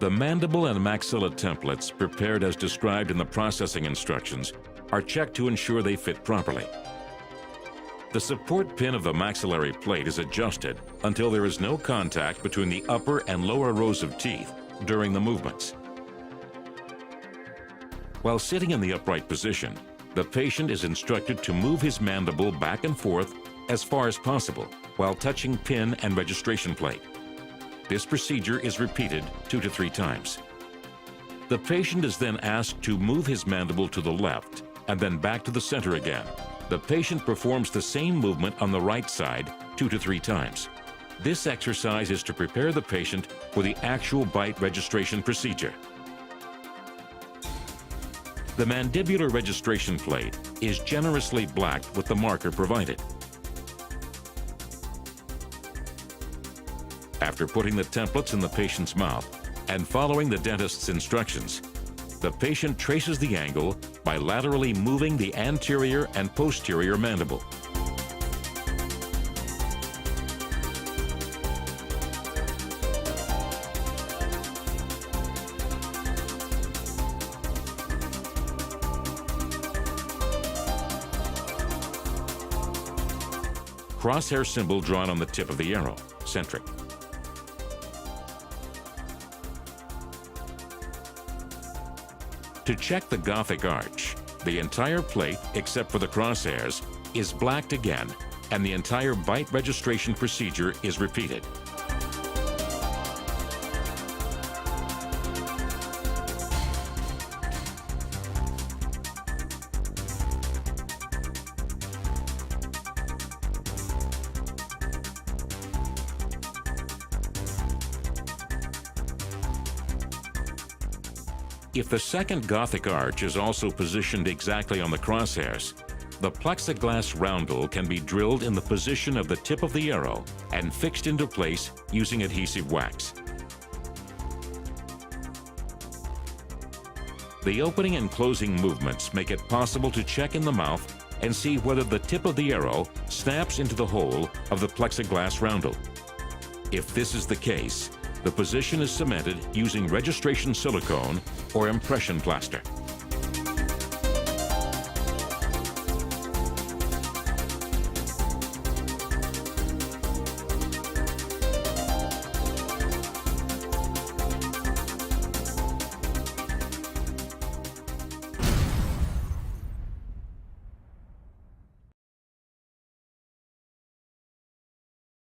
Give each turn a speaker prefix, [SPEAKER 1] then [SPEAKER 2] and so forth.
[SPEAKER 1] The mandible and maxilla templates, prepared as described in the processing instructions, are checked to ensure they fit properly. The support pin of the maxillary plate is adjusted until there is no contact between the upper and lower rows of teeth during the movements. While sitting in the upright position, the patient is instructed to move his mandible back and forth as far as possible while touching pin and registration plate. This procedure is repeated 2 to 3 times. The patient is then asked to move his mandible to the left and then back to the center again. The patient performs the same movement on the right side 2 to 3 times. This exercise is to prepare the patient for the actual bite registration procedure. The mandibular registration plate is generously blacked with the marker provided. After putting the templates in the patient's mouth and following the dentist's instructions, the patient traces the angle by laterally moving the anterior and posterior mandible. Crosshair symbol drawn on the tip of the arrow, centric. To check the Gothic arch, the entire plate, except for the crosshairs, is blacked again, and the entire bite registration procedure is repeated. If the second Gothic arch is also positioned exactly on the crosshairs, the plexiglass roundel can be drilled in the position of the tip of the arrow and fixed into place using adhesive wax. The opening and closing movements make it possible to check in the mouth and see whether the tip of the arrow snaps into the hole of the plexiglass roundel. If this is the case, the position is cemented using registration silicone or impression plaster.